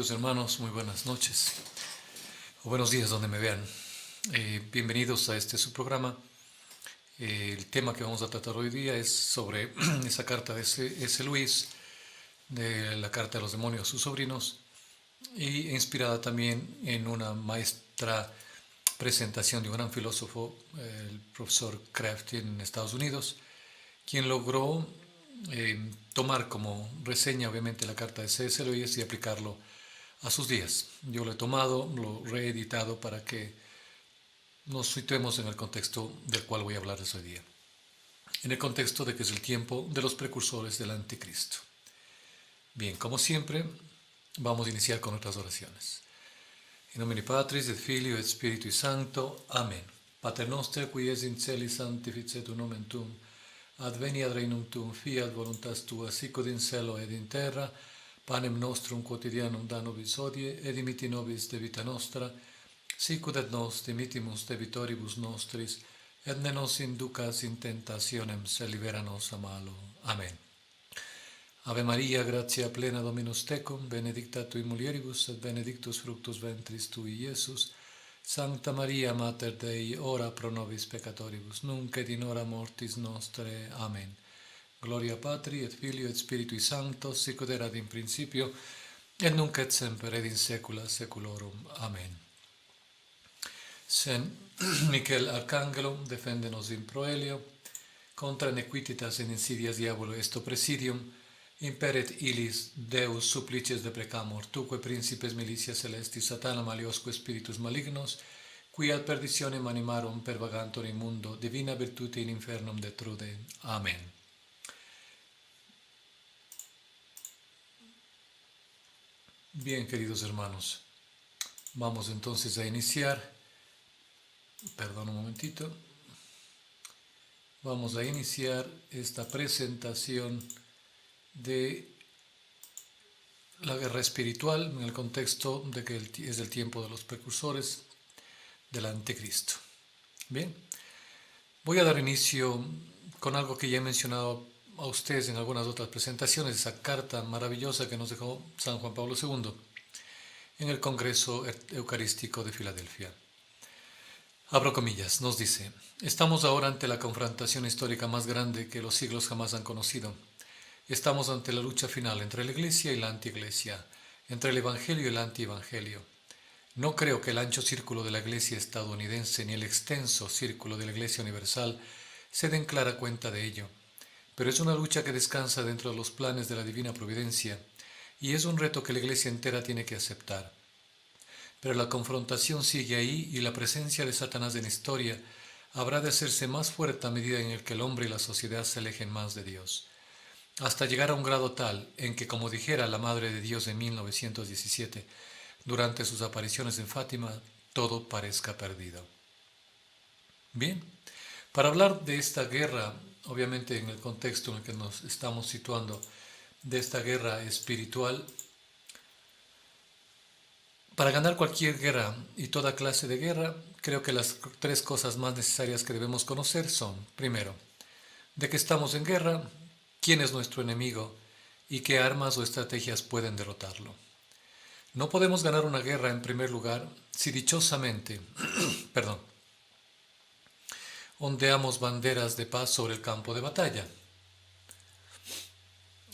queridos hermanos, muy buenas noches o buenos días donde me vean. Bienvenidos a este su programa. El tema que vamos a tratar hoy día es sobre esa carta de C.S. Lewis, de la carta de los demonios a sus sobrinos, y inspirada también en una maestra presentación de un gran filósofo, el profesor Kraft en Estados Unidos, quien logró tomar como reseña obviamente la carta de C.S. Lewis y aplicarlo a sus días. Yo lo he tomado, lo he reeditado para que nos situemos en el contexto del cual voy a hablarles hoy día. En el contexto de que es el tiempo de los precursores del anticristo. Bien, como siempre, vamos a iniciar con nuestras oraciones. In nomine Patris et Filio et Spiritui Sancto. Amén. Pater noster, qui es in celis, sanctificetur nomen tuum. Adveniat regnum tuum, fiat voluntas tua, sicut in cielo ed in terra. Panem nostrum quotidianum da nobis hodie, et dimitti nobis debita nostra, sicut et nos dimittimus debitoribus nostris, et ne nos inducas in tentationem, sed libera nos a malo. Amén. Ave Maria, gratia plena Dominus tecum, benedicta tui mulieribus, et benedictus fructus ventris tui, Iesus. Sancta Maria, Mater Dei, ora pro nobis peccatoribus, nunc et in hora mortis nostre. Amen. Gloria Patri, et Filio, et Spiritui Sancto, sicut erat in principio, et nunc et semper, et in saecula saeculorum. Amen. San Michael Arcangelo, defende-nos in proelio, contra nequititas et insidias diabolo esto presidium, imperet illis Deus supplices deprecamur, tuque principes militias celestis satana maliosque spiritus malignos, qui ad perditionem animarum pervagantur in mundo, divina virtute in infernum detrude. Amén. Bien, queridos hermanos, vamos entonces a iniciar. Perdón un momentito. Vamos a iniciar esta presentación de la guerra espiritual en el contexto de que es el tiempo de los precursores del anticristo. Bien, voy a dar inicio con algo que ya he mencionado a ustedes en algunas otras presentaciones, esa carta maravillosa que nos dejó San Juan Pablo II en el Congreso Eucarístico de Filadelfia. Abro comillas, nos dice: estamos ahora ante la confrontación histórica más grande que los siglos jamás han conocido. Estamos ante la lucha final entre la Iglesia y la anti-Iglesia, entre el Evangelio y el anti-Evangelio. No creo que el ancho círculo de la Iglesia estadounidense ni el extenso círculo de la Iglesia universal se den clara cuenta de ello, pero es una lucha que descansa dentro de los planes de la divina providencia y es un reto que la Iglesia entera tiene que aceptar. Pero la confrontación sigue ahí y la presencia de Satanás en la historia habrá de hacerse más fuerte a medida en que el hombre y la sociedad se alejen más de Dios, hasta llegar a un grado tal en que, como dijera la Madre de Dios en 1917, durante sus apariciones en Fátima, todo parezca perdido. Bien, para hablar de esta guerra, obviamente en el contexto en el que nos estamos situando, de esta guerra espiritual, para ganar cualquier guerra y toda clase de guerra, creo que las tres cosas más necesarias que debemos conocer son, primero, de que estamos en guerra, quién es nuestro enemigo y qué armas o estrategias pueden derrotarlo. No podemos ganar una guerra en primer lugar si dichosamente, ondeamos banderas de paz sobre el campo de batalla.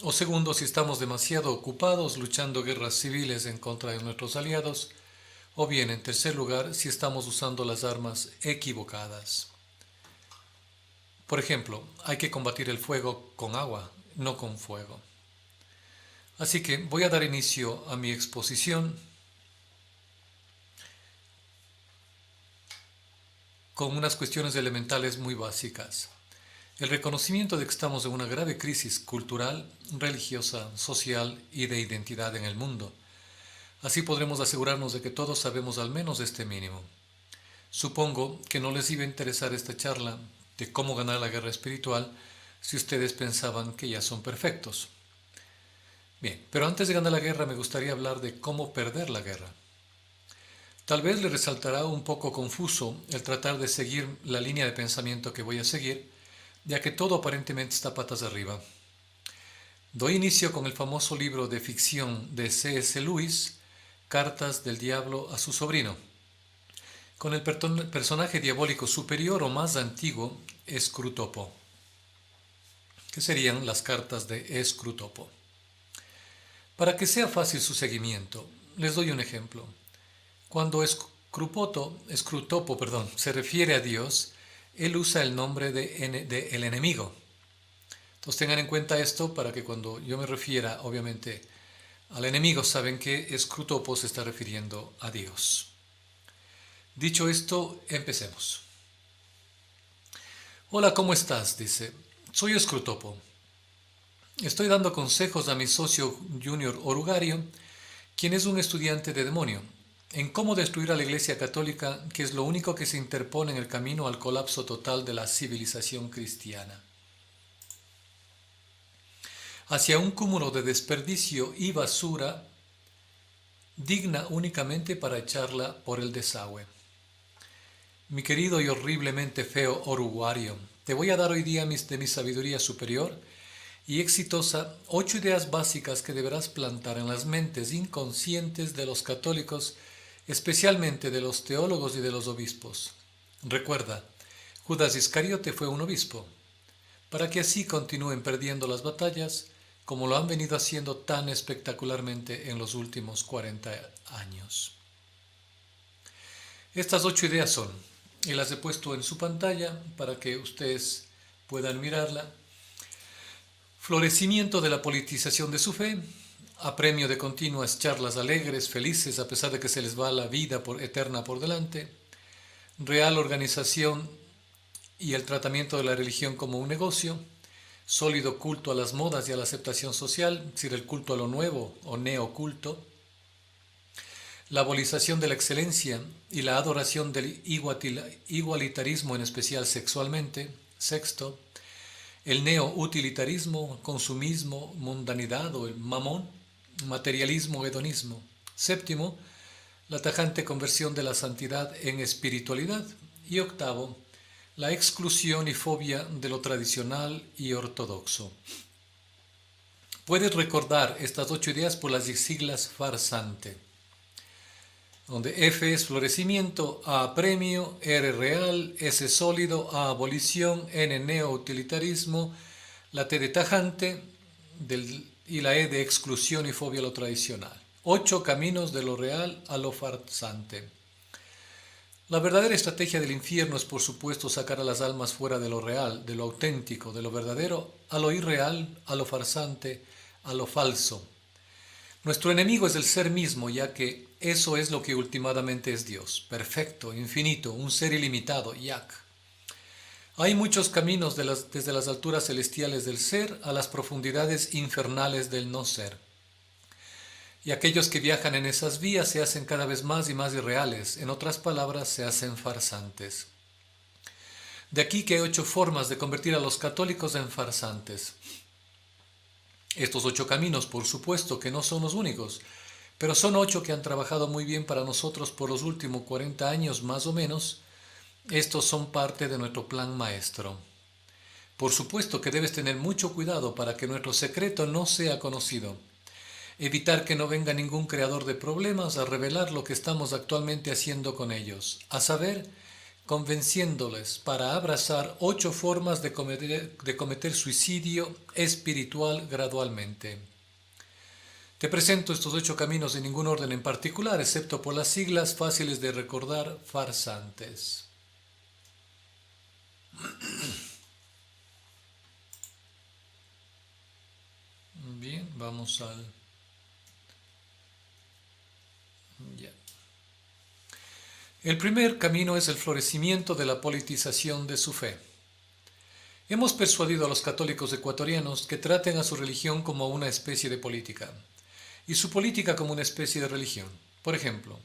O segundo, si estamos demasiado ocupados luchando guerras civiles en contra de nuestros aliados. O bien, en tercer lugar, si estamos usando las armas equivocadas. Por ejemplo, hay que combatir el fuego con agua, no con fuego. Así que voy a dar inicio a mi exposición con unas cuestiones elementales muy básicas. El reconocimiento de que estamos en una grave crisis cultural, religiosa, social y de identidad en el mundo. Así podremos asegurarnos de que todos sabemos al menos este mínimo. Supongo que no les iba a interesar esta charla de cómo ganar la guerra espiritual si ustedes pensaban que ya son perfectos. Bien, pero antes de ganar la guerra me gustaría hablar de cómo perder la guerra. Tal vez les resultará un poco confuso el tratar de seguir la línea de pensamiento que voy a seguir, ya que todo aparentemente está patas arriba. Doy inicio con el famoso libro de ficción de C.S. Lewis, Cartas del diablo a su sobrino, con el personaje diabólico superior o más antiguo, Scrutopo, que serían las cartas de Scrutopo. Para que sea fácil su seguimiento, les doy un ejemplo. Cuando Scrutopo se refiere a Dios, él usa el nombre de el enemigo. Entonces tengan en cuenta esto para que cuando yo me refiera, obviamente, al enemigo, saben que Scrutopo se está refiriendo a Dios. Dicho esto, empecemos. Hola, ¿cómo estás? Dice. Soy Scrutopo. Estoy dando consejos a mi socio Junior Orugario, quien es un estudiante de demonio, en cómo destruir a la Iglesia Católica, que es lo único que se interpone en el camino al colapso total de la civilización cristiana. Hacia un cúmulo de desperdicio y basura digna únicamente para echarla por el desagüe. Mi querido y horriblemente feo Orugario, te voy a dar hoy día de mi sabiduría superior y exitosa 8 ideas básicas que deberás plantar en las mentes inconscientes de los católicos, especialmente de los teólogos y de los obispos. Recuerda, Judas Iscariote fue un obispo, para que así continúen perdiendo las batallas como lo han venido haciendo tan espectacularmente en los últimos 40 años. Estas 8 ideas son, y las he puesto en su pantalla para que ustedes puedan mirarla: florecimiento de la politización de su fe, apremio de continuas charlas alegres, felices, a pesar de que se les va la vida eterna por delante, real organización y el tratamiento de la religión como un negocio, sólido culto a las modas y a la aceptación social, es decir, el culto a lo nuevo o neoculto, la abolización de la excelencia y la adoración del igualitarismo, en especial sexualmente. Sexto, el neo-utilitarismo, consumismo, mundanidad o el mamón, materialismo, hedonismo. Séptimo, la tajante conversión de la santidad en espiritualidad. Y octavo, la exclusión y fobia de lo tradicional y ortodoxo. Puedes recordar estas 8 ideas por las siglas farsante, donde F es florecimiento, A apremio, R real, S sólido, A abolición, N neo-utilitarismo, la T de tajante y la E de exclusión y fobia a lo tradicional. 8 caminos de lo real a lo farsante. La verdadera estrategia del infierno es, por supuesto, sacar a las almas fuera de lo real, de lo auténtico, de lo verdadero, a lo irreal, a lo farsante, a lo falso. Nuestro enemigo es el ser mismo, ya que eso es lo que últimamente es Dios, perfecto, infinito, un ser ilimitado, Yak. Hay muchos caminos desde las alturas celestiales del ser a las profundidades infernales del no ser. Y aquellos que viajan en esas vías se hacen cada vez más y más irreales, en otras palabras, se hacen farsantes. De aquí que hay 8 formas de convertir a los católicos en farsantes. Estos 8 caminos, por supuesto, que no son los únicos, pero son 8 que han trabajado muy bien para nosotros por los últimos 40 años más o menos. Estos son parte de nuestro plan maestro. Por supuesto que debes tener mucho cuidado para que nuestro secreto no sea conocido. Evitar que no venga ningún creador de problemas a revelar lo que estamos actualmente haciendo con ellos, a saber, convenciéndoles para abrazar 8 formas de cometer suicidio espiritual gradualmente. Te presento estos 8 caminos en ningún orden en particular, excepto por las siglas fáciles de recordar, farsantes. Bien, vamos al... Ya. El primer camino es el florecimiento de la politización de su fe. Hemos persuadido a los católicos ecuatorianos que traten a su religión como una especie de política, y su política como una especie de religión. Por ejemplo,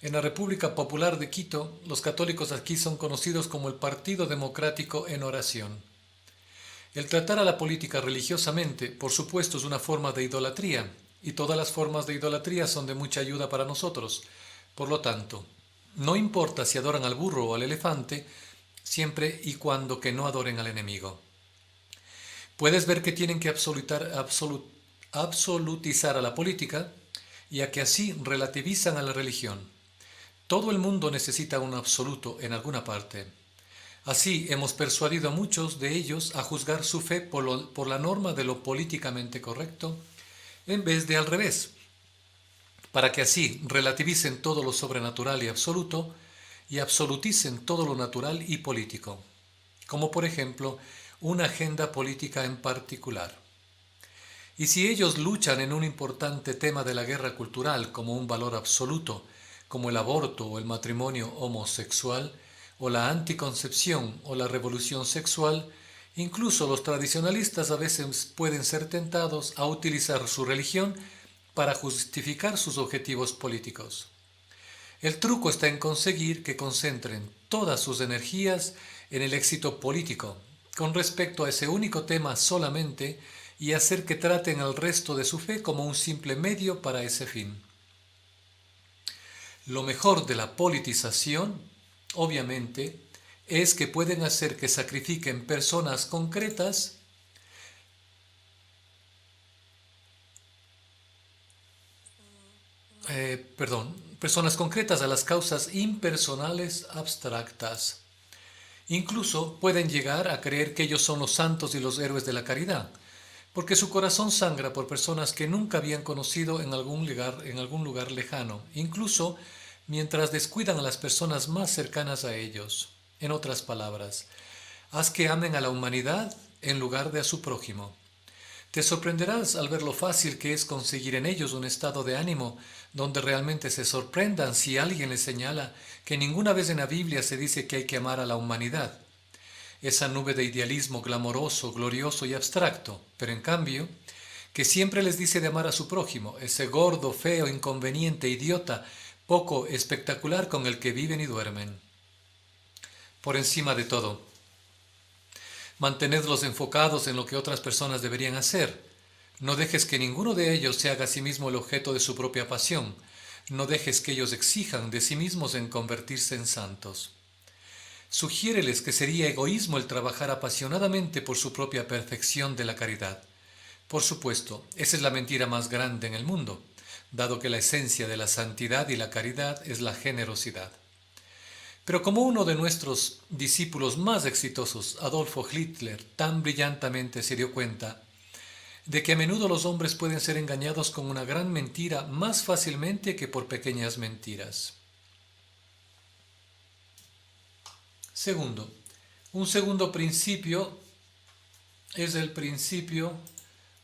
en la República Popular de Quito, los católicos aquí son conocidos como el Partido Democrático en Oración. El tratar a la política religiosamente, por supuesto, es una forma de idolatría, y todas las formas de idolatría son de mucha ayuda para nosotros. Por lo tanto, no importa si adoran al burro o al elefante, siempre y cuando que no adoren al enemigo. Puedes ver que tienen que absolutizar a la política y a que así relativizan a la religión. Todo el mundo necesita un absoluto en alguna parte. Así hemos persuadido a muchos de ellos a juzgar su fe por la norma de lo políticamente correcto, en vez de al revés, para que así relativicen todo lo sobrenatural y absoluto y absoluticen todo lo natural y político, como por ejemplo una agenda política en particular. Y si ellos luchan en un importante tema de la guerra cultural como un valor absoluto, como el aborto o el matrimonio homosexual, o la anticoncepción o la revolución sexual, incluso los tradicionalistas a veces pueden ser tentados a utilizar su religión para justificar sus objetivos políticos. El truco está en conseguir que concentren todas sus energías en el éxito político, con respecto a ese único tema solamente, y hacer que traten al resto de su fe como un simple medio para ese fin. Lo mejor de la politización, obviamente, es que pueden hacer que sacrifiquen personas concretas personas concretas a las causas impersonales abstractas. Incluso pueden llegar a creer que ellos son los santos y los héroes de la caridad, porque su corazón sangra por personas que nunca habían conocido en algún lugar lejano, incluso mientras descuidan a las personas más cercanas a ellos. En otras palabras, haz que amen a la humanidad en lugar de a su prójimo. Te sorprenderás al ver lo fácil que es conseguir en ellos un estado de ánimo donde realmente se sorprendan si alguien les señala que ninguna vez en la Biblia se dice que hay que amar a la humanidad. Esa nube de idealismo glamoroso, glorioso y abstracto, pero en cambio, que siempre les dice de amar a su prójimo, ese gordo, feo, inconveniente, idiota, poco espectacular con el que viven y duermen. Por encima de todo, mantenedlos enfocados en lo que otras personas deberían hacer. No dejes que ninguno de ellos se haga a sí mismo el objeto de su propia pasión. No dejes que ellos exijan de sí mismos en convertirse en santos. Sugiéreles que sería egoísmo el trabajar apasionadamente por su propia perfección de la caridad. Por supuesto, esa es la mentira más grande en el mundo, dado que la esencia de la santidad y la caridad es la generosidad. Pero como uno de nuestros discípulos más exitosos, Adolfo Hitler, tan brillantemente se dio cuenta de que a menudo los hombres pueden ser engañados con una gran mentira más fácilmente que por pequeñas mentiras. Segundo, un segundo principio es el principio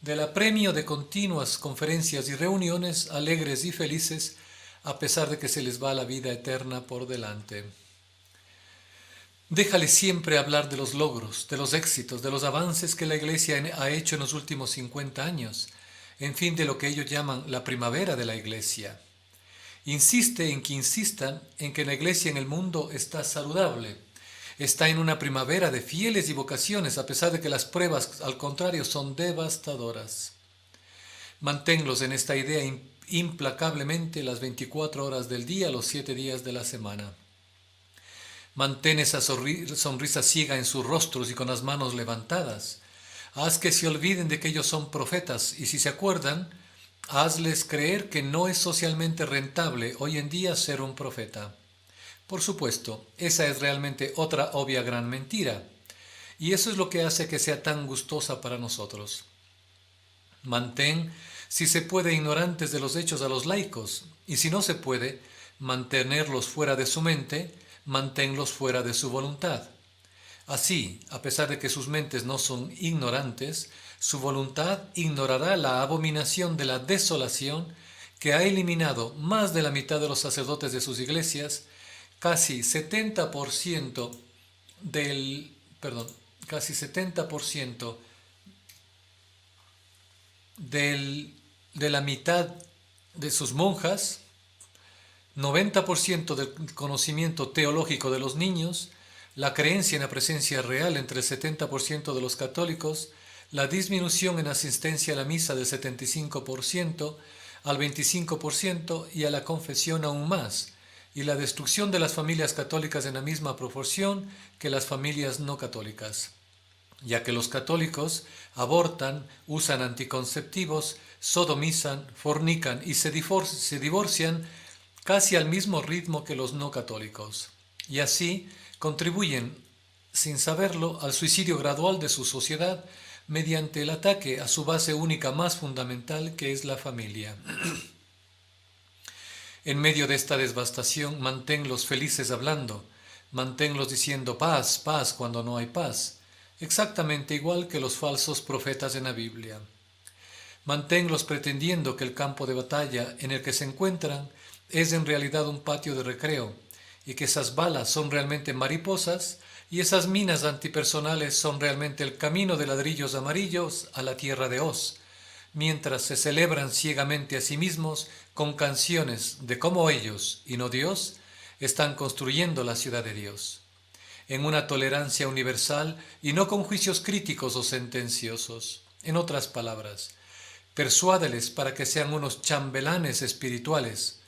del apremio de continuas conferencias y reuniones alegres y felices a pesar de que se les va la vida eterna por delante. Déjale siempre hablar de los logros, de los éxitos, de los avances que la Iglesia ha hecho en los últimos 50 años, en fin, de lo que ellos llaman la primavera de la Iglesia. Insiste en que insistan en que la Iglesia en el mundo está saludable, está en una primavera de fieles y vocaciones, a pesar de que las pruebas, al contrario, son devastadoras. Manténlos en esta idea implacablemente las 24 horas del día, los 7 días de la semana. Mantén esa sonrisa ciega en sus rostros y con las manos levantadas. Haz que se olviden de que ellos son profetas y si se acuerdan, hazles creer que no es socialmente rentable hoy en día ser un profeta. Por supuesto, esa es realmente otra obvia gran mentira. Y eso es lo que hace que sea tan gustosa para nosotros. Mantén, si se puede, ignorantes de los hechos a los laicos, y si no se puede, mantenerlos fuera de su mente, manténlos fuera de su voluntad. Así, a pesar de que sus mentes no son ignorantes, su voluntad ignorará la abominación de la desolación que ha eliminado más de la mitad de los sacerdotes de sus iglesias, casi 70% de la mitad de sus monjas, 90% del conocimiento teológico de los niños, la creencia en la presencia real entre el 70% de los católicos, la disminución en asistencia a la misa del 75% al 25% y a la confesión aún más, y la destrucción de las familias católicas en la misma proporción que las familias no católicas, ya que los católicos abortan, usan anticonceptivos, sodomizan, fornican y se divorcian casi al mismo ritmo que los no católicos, y así contribuyen, sin saberlo, al suicidio gradual de su sociedad mediante el ataque a su base única más fundamental, que es la familia. En medio de esta devastación, manténlos felices hablando, manténlos diciendo paz, paz cuando no hay paz, exactamente igual que los falsos profetas en la Biblia. Manténlos pretendiendo que el campo de batalla en el que se encuentran es en realidad un patio de recreo, y que esas balas son realmente mariposas y esas minas antipersonales son realmente el camino de ladrillos amarillos a la tierra de Oz, mientras se celebran ciegamente a sí mismos con canciones de cómo ellos, y no Dios, están construyendo la ciudad de Dios, en una tolerancia universal y no con juicios críticos o sentenciosos. En otras palabras, persuádeles para que sean unos chambelanes espirituales.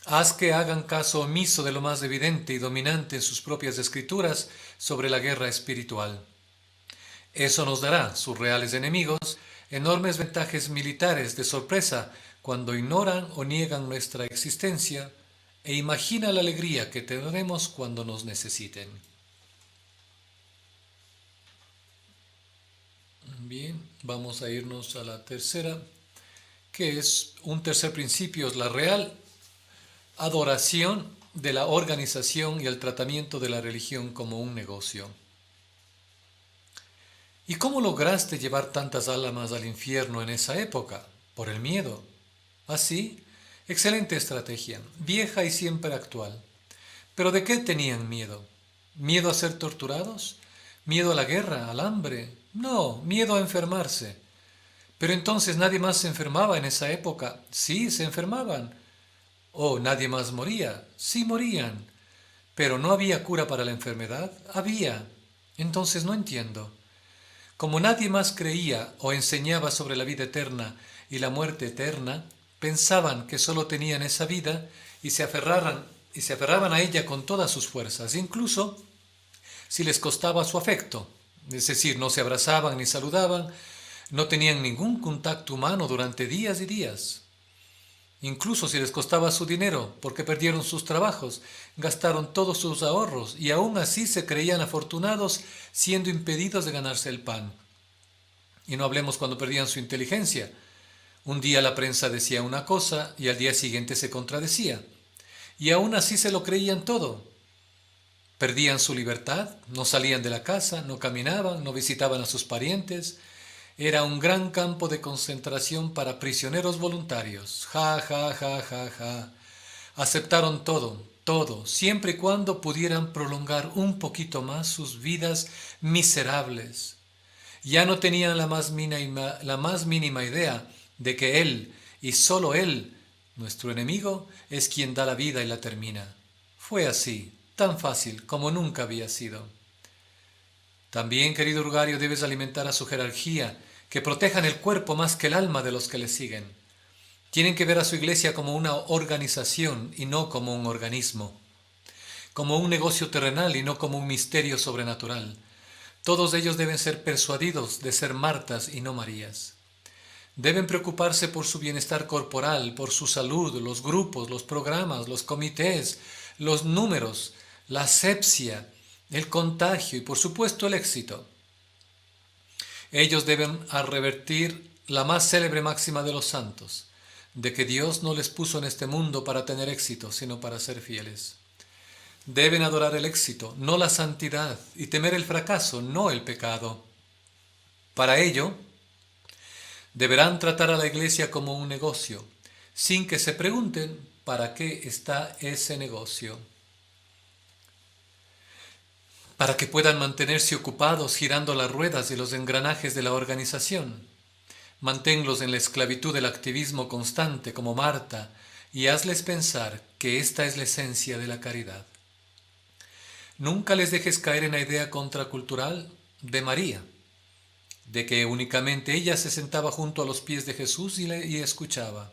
Haz que hagan caso omiso de lo más evidente y dominante en sus propias escrituras sobre la guerra espiritual. Eso nos dará, sus reales enemigos, enormes ventajas militares de sorpresa cuando ignoran o niegan nuestra existencia, e imagina la alegría que tendremos cuando nos necesiten. Bien, vamos a irnos a la tercera, que es un tercer principio, es la real adoración de la organización y el tratamiento de la religión como un negocio. ¿Y cómo lograste llevar tantas almas al infierno en esa época? Por el miedo. ¿Así? Excelente estrategia, vieja y siempre actual. ¿Pero de qué tenían miedo? ¿Miedo a ser torturados? ¿Miedo a la guerra, al hambre? No, miedo a enfermarse. Pero entonces nadie más se enfermaba en esa época. Sí, se enfermaban. Oh, nadie más moría. Sí, morían. Pero ¿no había cura para la enfermedad? Había. Entonces no entiendo. Como nadie más creía o enseñaba sobre la vida eterna y la muerte eterna, pensaban que solo tenían esa vida y se aferraban a ella con todas sus fuerzas, incluso si les costaba su afecto. Es decir, no se abrazaban ni saludaban, no tenían ningún contacto humano durante días y días. Incluso si les costaba su dinero, porque perdieron sus trabajos, gastaron todos sus ahorros y aún así se creían afortunados, siendo impedidos de ganarse el pan. Y no hablemos cuando perdían su inteligencia. Un día la prensa decía una cosa y al día siguiente se contradecía. Y aún así se lo creían todo. Perdían su libertad, no salían de la casa, no caminaban, no visitaban a sus parientes. Era un gran campo de concentración para prisioneros voluntarios. Ja, ja, ja, ja, ja. Aceptaron todo, todo, siempre y cuando pudieran prolongar un poquito más sus vidas miserables. Ya no tenían la más mínima idea de que Él, y solo Él, nuestro enemigo, es quien da la vida y la termina. Fue así, tan fácil como nunca había sido. También, querido Rugario, debes alimentar a su jerarquía, que protejan el cuerpo más que el alma de los que le siguen. Tienen que ver a su iglesia como una organización y no como un organismo, como un negocio terrenal y no como un misterio sobrenatural. Todos ellos deben ser persuadidos de ser Martas y no Marías. Deben preocuparse por su bienestar corporal, por su salud, los grupos, los programas, los comités, los números, la asepsia, el contagio y por supuesto el éxito. Ellos deben revertir la más célebre máxima de los santos, de que Dios no les puso en este mundo para tener éxito, sino para ser fieles. Deben adorar el éxito, no la santidad, y temer el fracaso, no el pecado. Para ello, deberán tratar a la iglesia como un negocio, sin que se pregunten para qué está ese negocio. Para que puedan mantenerse ocupados girando las ruedas y los engranajes de la organización. Manténlos en la esclavitud del activismo constante como Marta y hazles pensar que esta es la esencia de la caridad. Nunca les dejes caer en la idea contracultural de María, de que únicamente ella se sentaba junto a los pies de Jesús y escuchaba.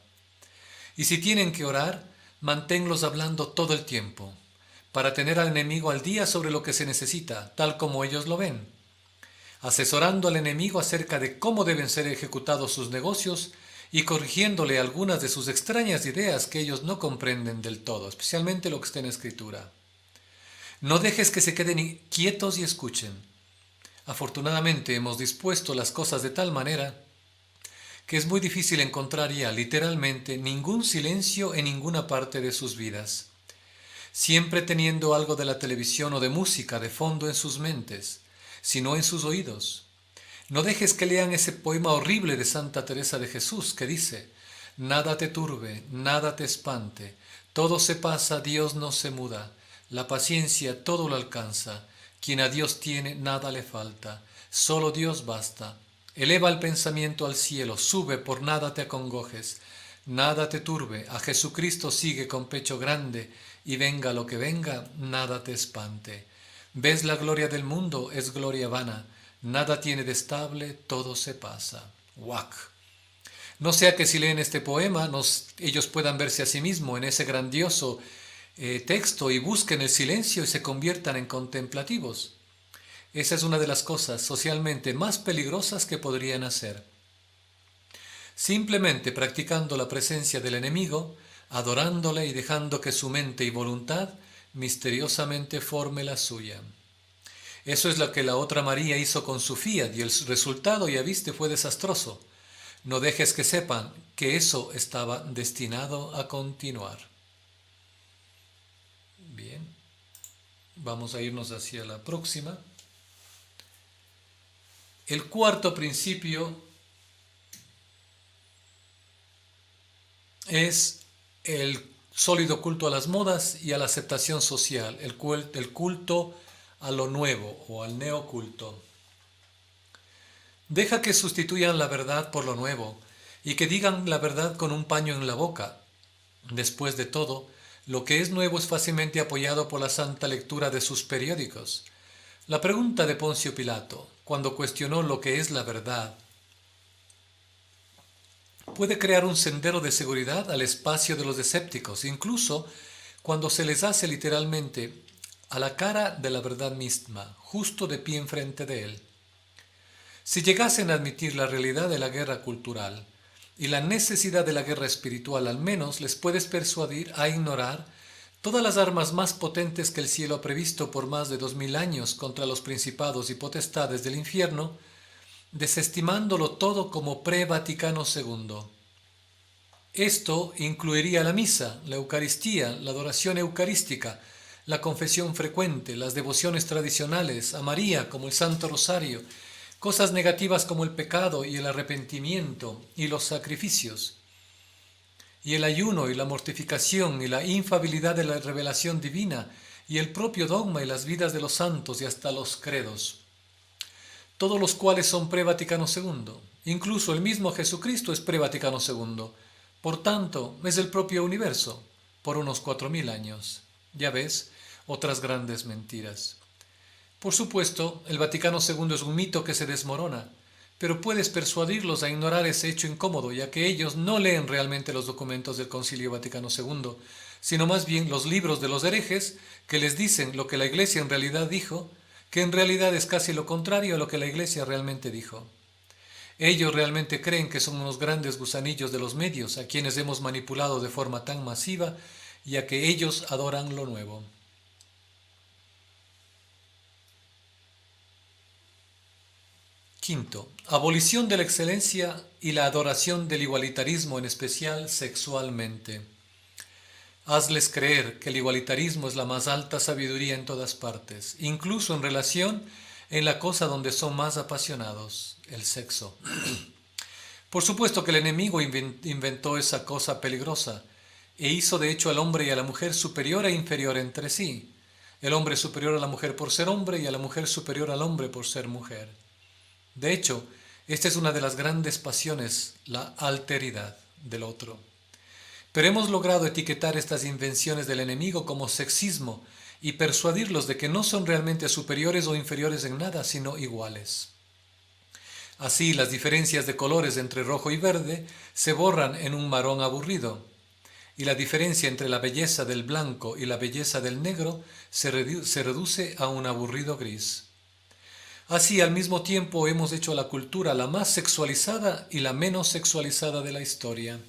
Y si tienen que orar, manténlos hablando todo el tiempo, para tener al enemigo al día sobre lo que se necesita, tal como ellos lo ven, asesorando al enemigo acerca de cómo deben ser ejecutados sus negocios y corrigiéndole algunas de sus extrañas ideas que ellos no comprenden del todo, especialmente lo que está en Escritura. No dejes que se queden quietos y escuchen. Afortunadamente hemos dispuesto las cosas de tal manera que es muy difícil encontrar ya literalmente ningún silencio en ninguna parte de sus vidas, siempre teniendo algo de la televisión o de música de fondo en sus mentes, sino en sus oídos. No dejes que lean ese poema horrible de Santa Teresa de Jesús que dice: nada te turbe, nada te espante, todo se pasa, Dios no se muda, la paciencia todo lo alcanza, quien a Dios tiene nada le falta, solo Dios basta. Eleva el pensamiento al cielo, sube, por nada te acongojes, nada te turbe, a Jesucristo sigue con pecho grande, y venga lo que venga, nada te espante. ¿Ves la gloria del mundo? Es gloria vana, nada tiene de estable, todo se pasa. Wack. No sea que si leen este poema, ellos puedan verse a sí mismos en ese grandioso texto y busquen el silencio y se conviertan en contemplativos. Esa es una de las cosas socialmente más peligrosas que podrían hacer. Simplemente practicando la presencia del enemigo, adorándole y dejando que su mente y voluntad misteriosamente forme la suya. Eso es lo que la otra María hizo con su Fiat y el resultado, ya viste, fue desastroso. No dejes que sepan que eso estaba destinado a continuar. Bien, vamos a irnos hacia la próxima. El cuarto principio es el sólido culto a las modas y a la aceptación social, el culto a lo nuevo o al neoculto. Deja que sustituyan la verdad por lo nuevo y que digan la verdad con un paño en la boca. Después de todo, lo que es nuevo es fácilmente apoyado por la santa lectura de sus periódicos. La pregunta de Poncio Pilato, cuando cuestionó lo que es la verdad, puede crear un sendero de seguridad al espacio de los escépticos, incluso cuando se les hace literalmente a la cara de la verdad misma, justo de pie enfrente de él. Si llegasen a admitir la realidad de la guerra cultural y la necesidad de la guerra espiritual, al menos les puedes persuadir a ignorar todas las armas más potentes que el cielo ha previsto por más de 2000 años contra los principados y potestades del infierno, desestimándolo todo como pre-Vaticano II. Esto incluiría la misa, la Eucaristía, la adoración eucarística, la confesión frecuente, las devociones tradicionales, a María como el Santo Rosario, cosas negativas como el pecado y el arrepentimiento y los sacrificios, y el ayuno y la mortificación y la infalibilidad de la revelación divina y el propio dogma y las vidas de los santos y hasta los credos, todos los cuales son pre-Vaticano II. Incluso el mismo Jesucristo es pre-Vaticano II. Por tanto, es el propio universo, por unos 4000 años. Ya ves, otras grandes mentiras. Por supuesto, el Vaticano II es un mito que se desmorona, pero puedes persuadirlos a ignorar ese hecho incómodo, ya que ellos no leen realmente los documentos del Concilio Vaticano II, sino más bien los libros de los herejes que les dicen lo que la Iglesia en realidad dijo, que en realidad es casi lo contrario a lo que la Iglesia realmente dijo. Ellos realmente creen que son unos grandes gusanillos de los medios, a quienes hemos manipulado de forma tan masiva, y a que ellos adoran lo nuevo. Quinto, abolición de la excelencia y la adoración del igualitarismo, en especial sexualmente. Hazles creer que el igualitarismo es la más alta sabiduría en todas partes, incluso en relación en la cosa donde son más apasionados, el sexo. Por supuesto que el enemigo inventó esa cosa peligrosa e hizo de hecho al hombre y a la mujer superior e inferior entre sí. El hombre superior a la mujer por ser hombre y a la mujer superior al hombre por ser mujer. De hecho, esta es una de las grandes pasiones, la alteridad del otro. Pero hemos logrado etiquetar estas invenciones del enemigo como sexismo y persuadirlos de que no son realmente superiores o inferiores en nada, sino iguales. Así, las diferencias de colores entre rojo y verde se borran en un marrón aburrido, y la diferencia entre la belleza del blanco y la belleza del negro se reduce a un aburrido gris. Así, al mismo tiempo, hemos hecho a la cultura la más sexualizada y la menos sexualizada de la historia.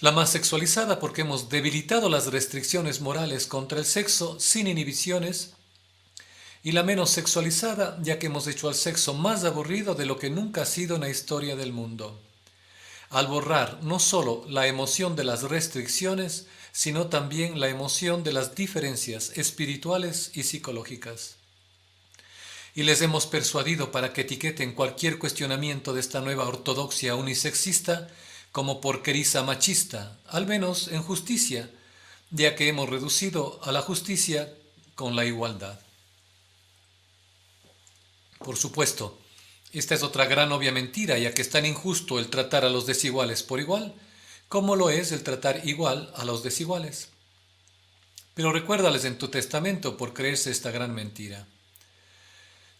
La más sexualizada porque hemos debilitado las restricciones morales contra el sexo sin inhibiciones, y la menos sexualizada ya que hemos hecho al sexo más aburrido de lo que nunca ha sido en la historia del mundo, al borrar no solo la emoción de las restricciones, sino también la emoción de las diferencias espirituales y psicológicas. Y les hemos persuadido para que etiqueten cualquier cuestionamiento de esta nueva ortodoxia unisexista como porqueriza machista, al menos en justicia, ya que hemos reducido a la justicia con la igualdad. Por supuesto, esta es otra gran obvia mentira, ya que es tan injusto el tratar a los desiguales por igual, como lo es el tratar igual a los desiguales. Pero recuérdales en tu testamento por creerse esta gran mentira.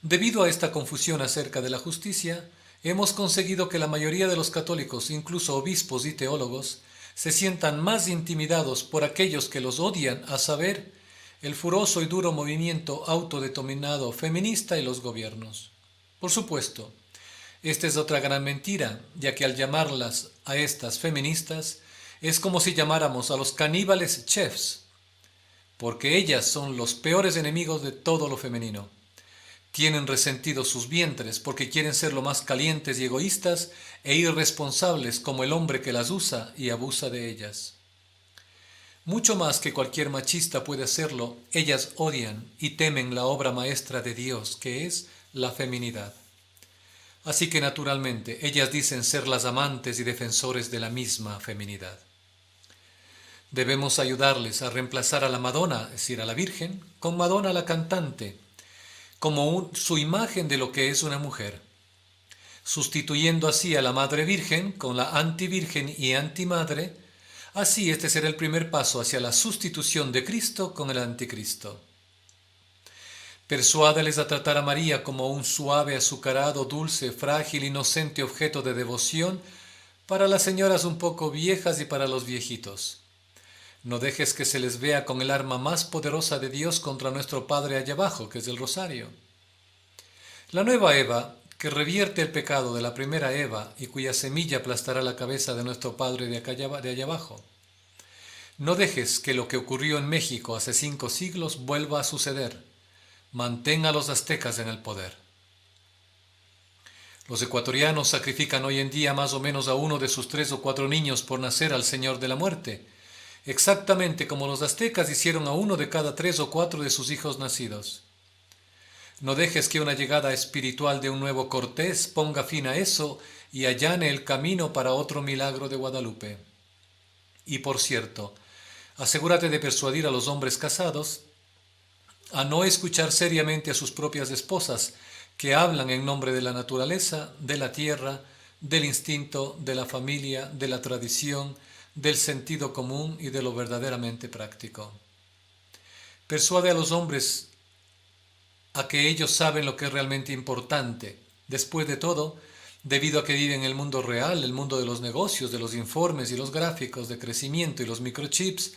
Debido a esta confusión acerca de la justicia, hemos conseguido que la mayoría de los católicos, incluso obispos y teólogos, se sientan más intimidados por aquellos que los odian, a saber, el furioso y duro movimiento autodeterminado feminista y los gobiernos. Por supuesto, esta es otra gran mentira, ya que al llamarlas a estas feministas, es como si llamáramos a los caníbales chefs, porque ellas son los peores enemigos de todo lo femenino. Tienen resentidos sus vientres porque quieren ser lo más calientes y egoístas e irresponsables como el hombre que las usa y abusa de ellas. Mucho más que cualquier machista puede hacerlo, ellas odian y temen la obra maestra de Dios, que es la feminidad. Así que naturalmente ellas dicen ser las amantes y defensores de la misma feminidad. Debemos ayudarles a reemplazar a la Madonna, es decir, a la Virgen, con Madonna la cantante, como su imagen de lo que es una mujer, sustituyendo así a la Madre Virgen con la antivirgen y antimadre. Así este será el primer paso hacia la sustitución de Cristo con el anticristo. Persuádales a tratar a María como un suave, azucarado, dulce, frágil, inocente objeto de devoción para las señoras un poco viejas y para los viejitos. No dejes que se les vea con el arma más poderosa de Dios contra nuestro Padre allá abajo, que es el rosario. La nueva Eva, que revierte el pecado de la primera Eva y cuya semilla aplastará la cabeza de nuestro Padre de allá abajo. No dejes que lo que ocurrió en México hace 5 siglos vuelva a suceder. Mantén a los aztecas en el poder. Los ecuatorianos sacrifican hoy en día más o menos a uno de sus 3 o 4 niños por nacer al Señor de la Muerte, exactamente como los aztecas hicieron a uno de cada 3 o 4 de sus hijos nacidos. No dejes que una llegada espiritual de un nuevo Cortés ponga fin a eso y allane el camino para otro milagro de Guadalupe. Y por cierto, asegúrate de persuadir a los hombres casados a no escuchar seriamente a sus propias esposas, que hablan en nombre de la naturaleza, de la tierra, del instinto, de la familia, de la tradición, del sentido común y de lo verdaderamente práctico. Persuade a los hombres a que ellos saben lo que es realmente importante. Después de todo, debido a que viven en el mundo real, el mundo de los negocios, de los informes y los gráficos de crecimiento y los microchips,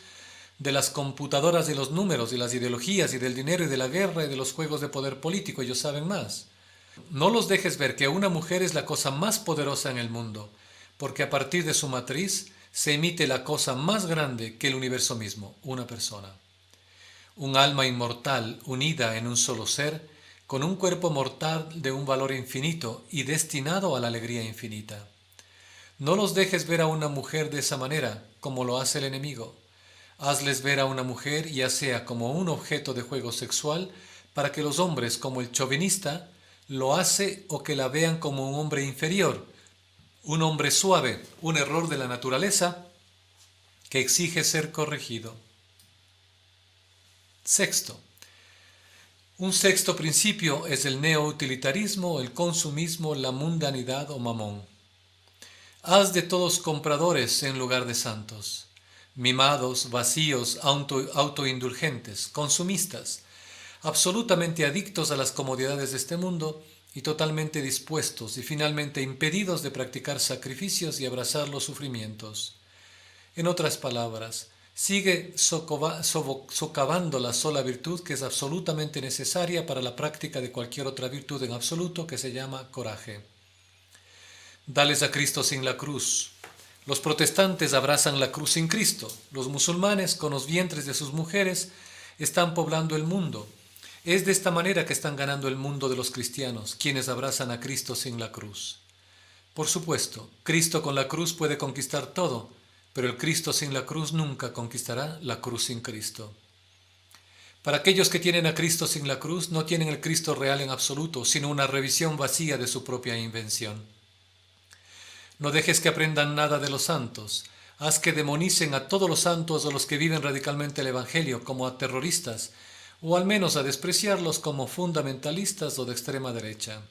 de las computadoras y los números y las ideologías y del dinero y de la guerra y de los juegos de poder político, ellos saben más. No los dejes ver que una mujer es la cosa más poderosa en el mundo, porque a partir de su matriz se emite la cosa más grande que el universo mismo, una persona. Un alma inmortal unida en un solo ser, con un cuerpo mortal de un valor infinito y destinado a la alegría infinita. No los dejes ver a una mujer de esa manera, como lo hace el enemigo. Hazles ver a una mujer ya sea como un objeto de juego sexual, para que los hombres, como el chauvinista, lo hace o que la vean como un hombre inferior, un hombre suave, un error de la naturaleza que exige ser corregido. Sexto. Un sexto principio es el neoutilitarismo, el consumismo, la mundanidad o mamón. Haz de todos compradores en lugar de santos, mimados, vacíos, autoindulgentes, consumistas, absolutamente adictos a las comodidades de este mundo y totalmente dispuestos y finalmente impedidos de practicar sacrificios y abrazar los sufrimientos. En otras palabras, Sigue socavando la sola virtud que es absolutamente necesaria para la práctica de cualquier otra virtud en absoluto, que se llama coraje. Dales a Cristo sin la cruz. Los protestantes abrazan la cruz sin Cristo. Los musulmanes, con los vientres de sus mujeres, están poblando el mundo. Es de esta manera que están ganando el mundo de los cristianos, quienes abrazan a Cristo sin la cruz. Por supuesto, Cristo con la cruz puede conquistar todo, pero el Cristo sin la cruz nunca conquistará la cruz sin Cristo. Para aquellos que tienen a Cristo sin la cruz, no tienen el Cristo real en absoluto, sino una revisión vacía de su propia invención. No dejes que aprendan nada de los santos. Haz que demonicen a todos los santos o los que viven radicalmente el Evangelio como a terroristas, o al menos a despreciarlos como fundamentalistas o de extrema derecha.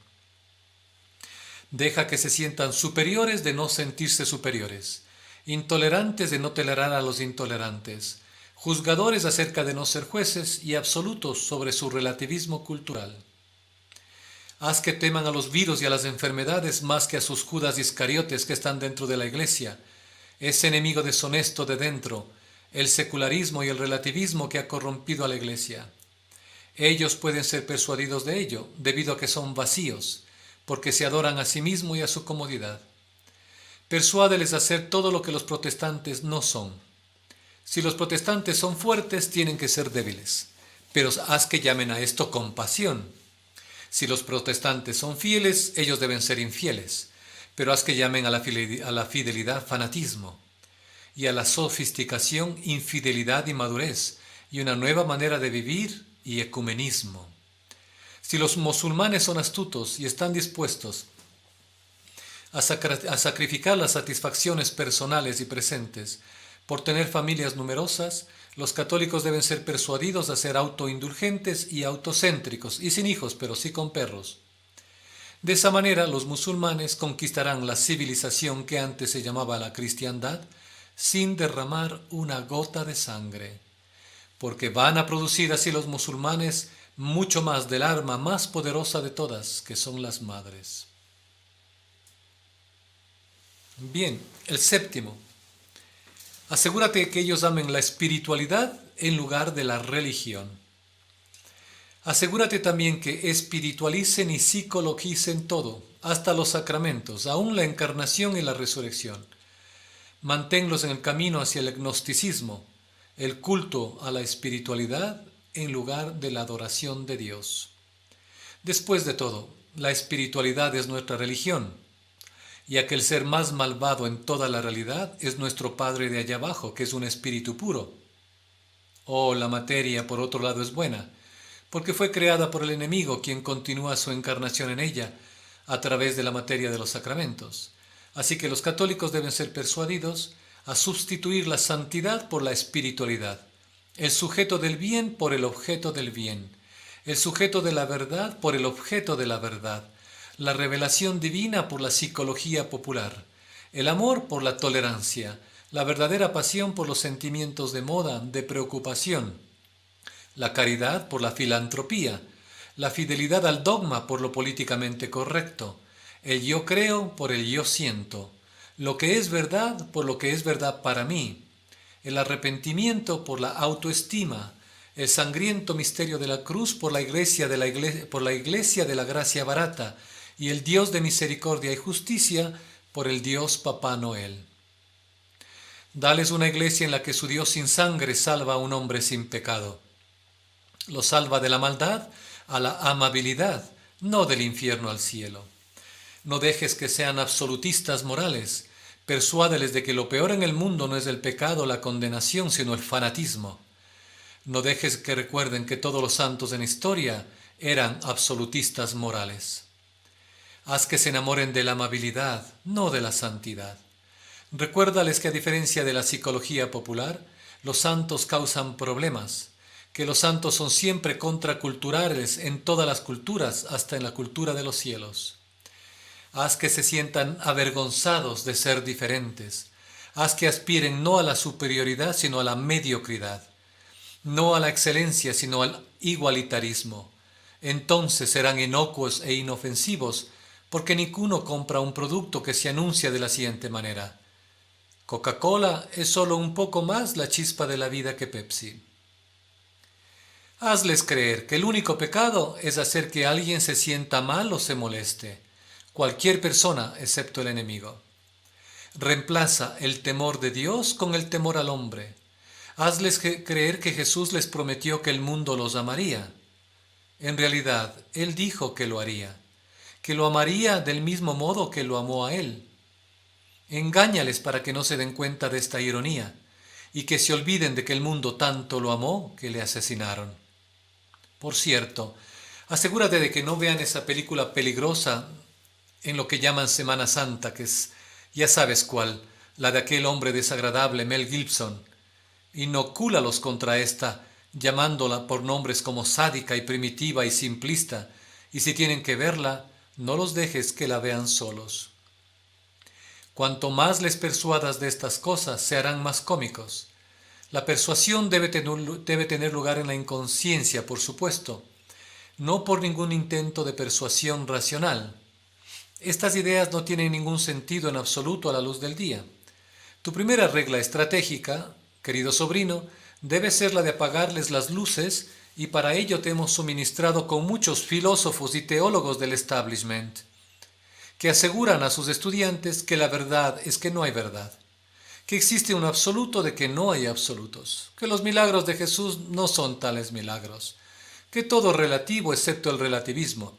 Deja que se sientan superiores de no sentirse superiores, intolerantes de no tolerar a los intolerantes, juzgadores acerca de no ser jueces y absolutos sobre su relativismo cultural. Haz que teman a los virus y a las enfermedades más que a sus Judas Iscariotes que están dentro de la Iglesia, ese enemigo deshonesto de dentro, el secularismo y el relativismo que ha corrompido a la Iglesia. Ellos pueden ser persuadidos de ello, debido a que son vacíos, porque se adoran a sí mismos y a su comodidad. Persuádeles a hacer todo lo que los protestantes no son. Si los protestantes son fuertes, tienen que ser débiles, pero haz que llamen a esto compasión. Si los protestantes son fieles, ellos deben ser infieles, pero haz que llamen a la fidelidad fanatismo, y a la sofisticación infidelidad y madurez, y una nueva manera de vivir y ecumenismo. Si los musulmanes son astutos y están dispuestos a sacrificar las satisfacciones personales y presentes por tener familias numerosas, los católicos deben ser persuadidos a ser autoindulgentes y autocéntricos, y sin hijos, pero sí con perros. De esa manera, los musulmanes conquistarán la civilización que antes se llamaba la cristiandad, sin derramar una gota de sangre, porque van a producir así los musulmanes mucho más del arma más poderosa de todas, que son las madres. Bien, el séptimo. Asegúrate que ellos amen la espiritualidad en lugar de la religión. Asegúrate también que espiritualicen y psicologicen todo, hasta los sacramentos, aún la encarnación y la resurrección. Manténlos en el camino hacia el gnosticismo, el culto a la espiritualidad en lugar de la adoración de Dios. Después de todo, la espiritualidad es nuestra religión, y aquel ser más malvado en toda la realidad es nuestro Padre de allá abajo, que es un espíritu puro. Oh, la materia, por otro lado, es buena, porque fue creada por el enemigo, quien continúa su encarnación en ella a través de la materia de los sacramentos. Así que los católicos deben ser persuadidos a sustituir la santidad por la espiritualidad, el sujeto del bien por el objeto del bien, el sujeto de la verdad por el objeto de la verdad, la revelación divina por la psicología popular, el amor por la tolerancia, la verdadera pasión por los sentimientos de moda, de preocupación, la caridad por la filantropía, la fidelidad al dogma por lo políticamente correcto, el yo creo por el yo siento, lo que es verdad por lo que es verdad para mí, el arrepentimiento por la autoestima, el sangriento misterio de la cruz por la iglesia de la gracia barata, y el Dios de misericordia y justicia por el Dios Papá Noel. Dales una iglesia en la que su Dios sin sangre salva a un hombre sin pecado. Lo salva de la maldad a la amabilidad, no del infierno al cielo. No dejes que sean absolutistas morales. Persuádeles de que lo peor en el mundo no es el pecado o la condenación, sino el fanatismo. No dejes que recuerden que todos los santos en historia eran absolutistas morales. Haz que se enamoren de la amabilidad, no de la santidad. Recuérdales que a diferencia de la psicología popular, los santos causan problemas, que los santos son siempre contraculturales en todas las culturas, hasta en la cultura de los cielos. Haz que se sientan avergonzados de ser diferentes. Haz que aspiren no a la superioridad, sino a la mediocridad. No a la excelencia, sino al igualitarismo. Entonces serán inocuos e inofensivos, porque ninguno compra un producto que se anuncia de la siguiente manera: Coca-Cola es solo un poco más la chispa de la vida que Pepsi. Hazles creer que el único pecado es hacer que alguien se sienta mal o se moleste. Cualquier persona excepto el enemigo. Reemplaza el temor de Dios con el temor al hombre. Hazles creer que Jesús les prometió que el mundo los amaría. En realidad, Él dijo que lo haría, que lo amaría del mismo modo que lo amó a Él. Engáñales para que no se den cuenta de esta ironía y que se olviden de que el mundo tanto lo amó que le asesinaron. Por cierto, asegúrate de que no vean esa película peligrosa en lo que llaman Semana Santa, que es, ya sabes cuál, la de aquel hombre desagradable Mel Gibson. Inocúlalos contra esta, llamándola por nombres como sádica y primitiva y simplista, y si tienen que verla, no los dejes que la vean solos. Cuanto más les persuadas de estas cosas, se harán más cómicos. La persuasión debe tener lugar en la inconsciencia, por supuesto, no por ningún intento de persuasión racional. Estas ideas no tienen ningún sentido en absoluto a la luz del día. Tu primera regla estratégica, querido sobrino, debe ser la de apagarles las luces, y para ello te hemos suministrado con muchos filósofos y teólogos del establishment, que aseguran a sus estudiantes que la verdad es que no hay verdad, que existe un absoluto de que no hay absolutos, que los milagros de Jesús no son tales milagros, que todo es relativo excepto el relativismo,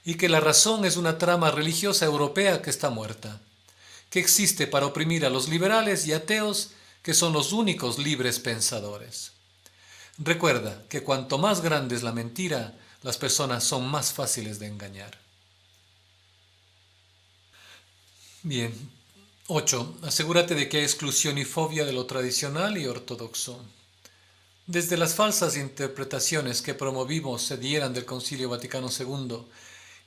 y que la razón es una trama religiosa europea que está muerta, que existe para oprimir a los liberales y ateos, que son los únicos libres pensadores. Recuerda que cuanto más grande es la mentira, las personas son más fáciles de engañar. Bien. 8. Asegúrate de que hay exclusión y fobia de lo tradicional y ortodoxo. Desde las falsas interpretaciones que promovimos se dieran del Concilio Vaticano II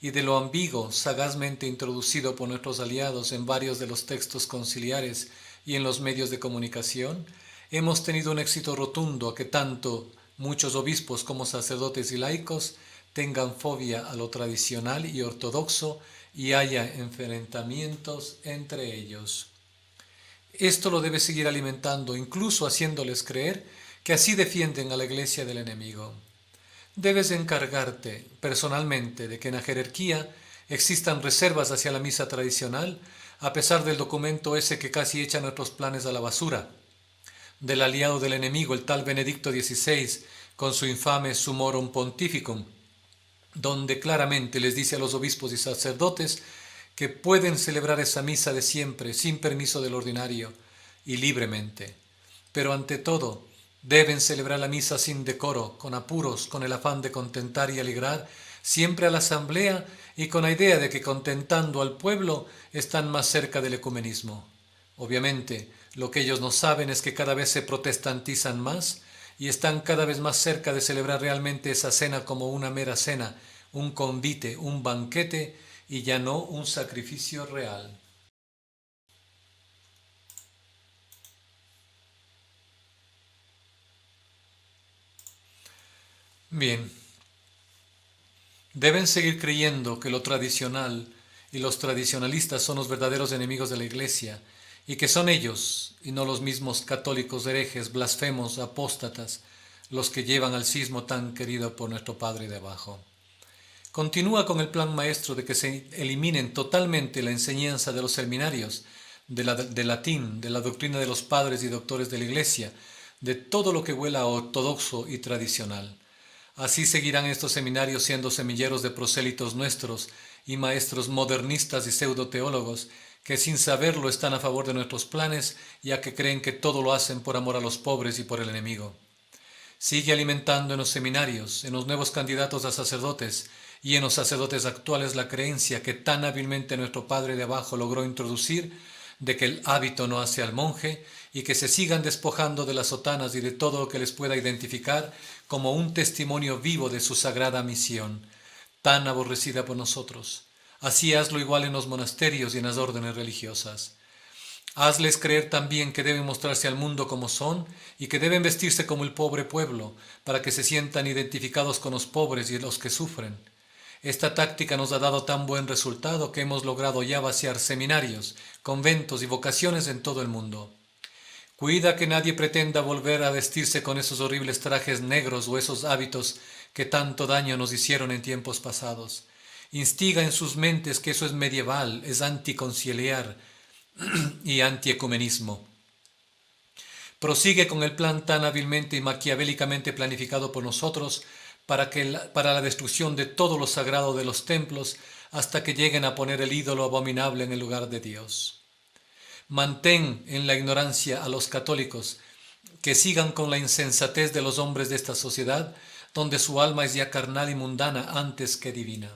y de lo ambiguo sagazmente introducido por nuestros aliados en varios de los textos conciliares y en los medios de comunicación, hemos tenido un éxito rotundo a que tanto muchos obispos como sacerdotes y laicos tengan fobia a lo tradicional y ortodoxo y haya enfrentamientos entre ellos. Esto lo debes seguir alimentando, incluso haciéndoles creer que así defienden a la iglesia del enemigo. Debes encargarte personalmente de que en la jerarquía existan reservas hacia la misa tradicional, a pesar del documento ese que casi echa nuestros planes a la basura, del aliado del enemigo, el tal Benedicto XVI, con su infame Summorum Pontificum, donde claramente les dice a los obispos y sacerdotes que pueden celebrar esa misa de siempre, sin permiso del ordinario y libremente. Pero ante todo, deben celebrar la misa sin decoro, con apuros, con el afán de contentar y alegrar siempre a la asamblea y con la idea de que contentando al pueblo están más cerca del ecumenismo. Obviamente, lo que ellos no saben es que cada vez se protestantizan más y están cada vez más cerca de celebrar realmente esa cena como una mera cena, un convite, un banquete y ya no un sacrificio real. Bien, deben seguir creyendo que lo tradicional y los tradicionalistas son los verdaderos enemigos de la Iglesia y que son ellos y no los mismos católicos herejes, blasfemos, apóstatas, los que llevan al cisma tan querido por nuestro Padre de abajo. Continúa con el plan maestro de que se eliminen totalmente la enseñanza de los seminarios, de latín, de la doctrina de los padres y doctores de la Iglesia, de todo lo que huela a ortodoxo y tradicional. Así seguirán estos seminarios siendo semilleros de prosélitos nuestros y maestros modernistas y pseudoteólogos que sin saberlo están a favor de nuestros planes, ya que creen que todo lo hacen por amor a los pobres y por el enemigo. Sigue alimentando en los seminarios, en los nuevos candidatos a sacerdotes y en los sacerdotes actuales la creencia que tan hábilmente nuestro Padre de abajo logró introducir de que el hábito no hace al monje y que se sigan despojando de las sotanas y de todo lo que les pueda identificar como un testimonio vivo de su sagrada misión, tan aborrecida por nosotros. Así hazlo igual en los monasterios y en las órdenes religiosas. Hazles creer también que deben mostrarse al mundo como son y que deben vestirse como el pobre pueblo, para que se sientan identificados con los pobres y los que sufren. Esta táctica nos ha dado tan buen resultado que hemos logrado ya vaciar seminarios, conventos y vocaciones en todo el mundo. Cuida que nadie pretenda volver a vestirse con esos horribles trajes negros o esos hábitos que tanto daño nos hicieron en tiempos pasados. Instiga en sus mentes que eso es medieval, es anticonciliar y antiecumenismo. Prosigue con el plan tan hábilmente y maquiavélicamente planificado por nosotros para la destrucción de todo lo sagrado de los templos hasta que lleguen a poner el ídolo abominable en el lugar de Dios. Mantén en la ignorancia a los católicos que sigan con la insensatez de los hombres de esta sociedad, donde su alma es ya carnal y mundana antes que divina.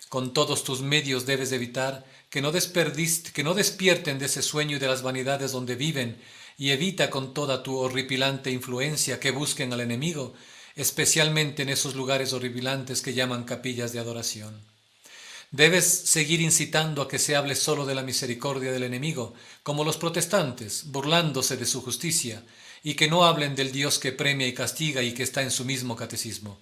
Con todos tus medios debes evitar que no despierten de ese sueño y de las vanidades donde viven, y evita con toda tu horripilante influencia que busquen al enemigo, especialmente en esos lugares horripilantes que llaman capillas de adoración. Debes seguir incitando a que se hable solo de la misericordia del enemigo, como los protestantes, burlándose de su justicia, y que no hablen del Dios que premia y castiga y que está en su mismo catecismo.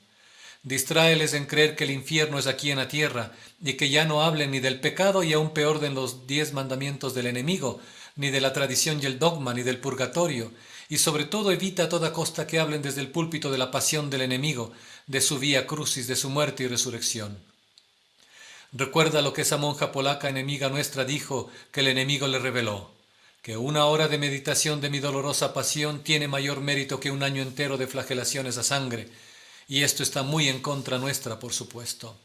Distráeles en creer que el infierno es aquí en la tierra, y que ya no hablen ni del pecado y aún peor de los 10 mandamientos del enemigo, ni de la tradición y el dogma, ni del purgatorio, y sobre todo evita a toda costa que hablen desde el púlpito de la pasión del enemigo, de su vía crucis, de su muerte y resurrección. Recuerda lo que esa monja polaca enemiga nuestra dijo que el enemigo le reveló, que 1 hora de meditación de mi dolorosa pasión tiene mayor mérito que 1 año entero de flagelaciones a sangre, y esto está muy en contra nuestra, por supuesto.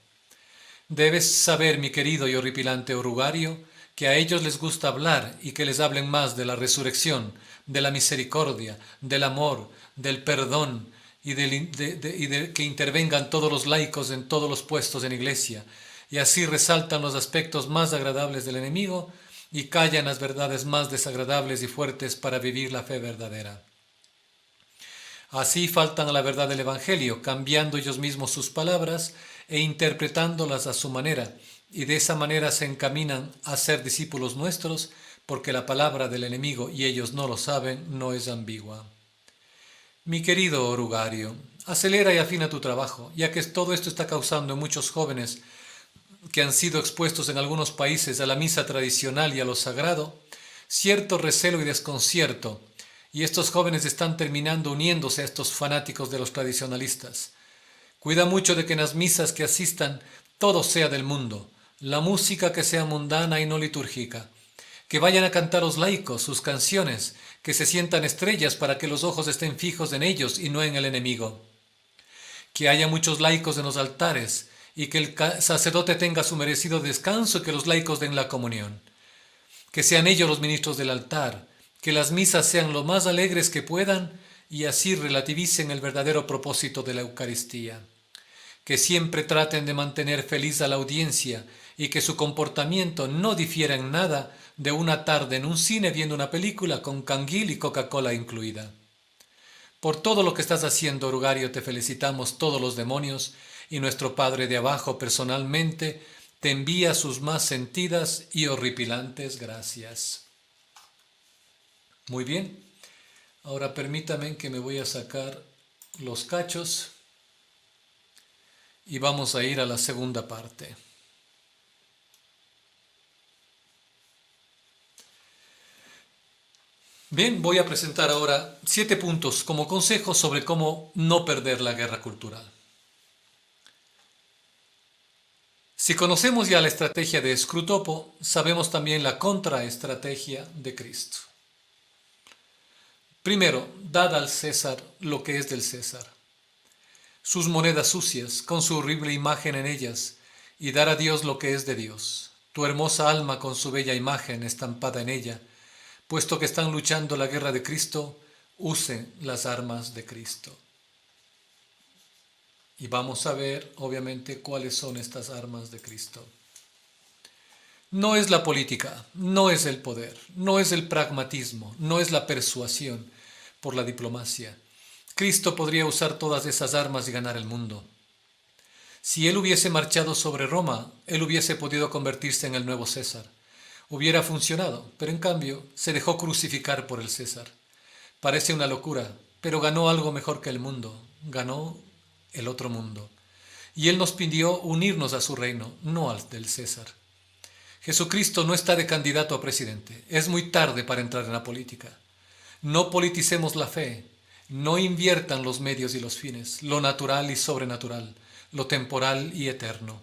Debes saber, mi querido y horripilante orugario, que a ellos les gusta hablar y que les hablen más de la resurrección, de la misericordia, del amor, del perdón y de que intervengan todos los laicos en todos los puestos en iglesia, y así resaltan los aspectos más agradables del enemigo y callan las verdades más desagradables y fuertes para vivir la fe verdadera. Así faltan a la verdad del Evangelio, cambiando ellos mismos sus palabras e interpretándolas a su manera, y de esa manera se encaminan a ser discípulos nuestros, porque la palabra del enemigo, y ellos no lo saben, no es ambigua. Mi querido orugario, acelera y afina tu trabajo, ya que todo esto está causando en muchos jóvenes que han sido expuestos en algunos países a la misa tradicional y a lo sagrado, cierto recelo y desconcierto, y estos jóvenes están terminando uniéndose a estos fanáticos de los tradicionalistas. Cuida mucho de que en las misas que asistan todo sea del mundo, la música que sea mundana y no litúrgica, que vayan a cantar los laicos sus canciones, que se sientan estrellas para que los ojos estén fijos en ellos y no en el enemigo, que haya muchos laicos en los altares y que el sacerdote tenga su merecido descanso y que los laicos den la comunión, que sean ellos los ministros del altar, que las misas sean lo más alegres que puedan y así relativicen el verdadero propósito de la Eucaristía, que siempre traten de mantener feliz a la audiencia y que su comportamiento no difiera en nada de una tarde en un cine viendo una película con canguil y Coca-Cola incluida. Por todo lo que estás haciendo, orugario, te felicitamos todos los demonios y nuestro Padre de abajo personalmente te envía sus más sentidas y horripilantes gracias. Muy bien, ahora permítame que me voy a sacar los cachos y vamos a ir a la segunda parte. Bien, voy a presentar ahora 7 puntos como consejos sobre cómo no perder la guerra cultural. Si conocemos ya la estrategia de Scrutopo, sabemos también la contraestrategia de Cristo. Primero, dad al César lo que es del César, sus monedas sucias, con su horrible imagen en ellas, y dar a Dios lo que es de Dios, tu hermosa alma con su bella imagen estampada en ella. Puesto que están luchando la guerra de Cristo, usen las armas de Cristo. Y vamos a ver, obviamente, cuáles son estas armas de Cristo. No es la política, no es el poder, no es el pragmatismo, no es la persuasión por la diplomacia. Cristo podría usar todas esas armas y ganar el mundo. Si él hubiese marchado sobre Roma, él hubiese podido convertirse en el nuevo César. Hubiera funcionado, pero en cambio se dejó crucificar por el César. Parece una locura, pero ganó algo mejor que el mundo, ganó el otro mundo. y Él nos pidió unirnos a su reino, no al del César. Jesucristo no está de candidato a presidente. Es muy tarde para entrar en la política. No politicemos la fe. No inviertan los medios y los fines, lo natural y sobrenatural, lo temporal y eterno.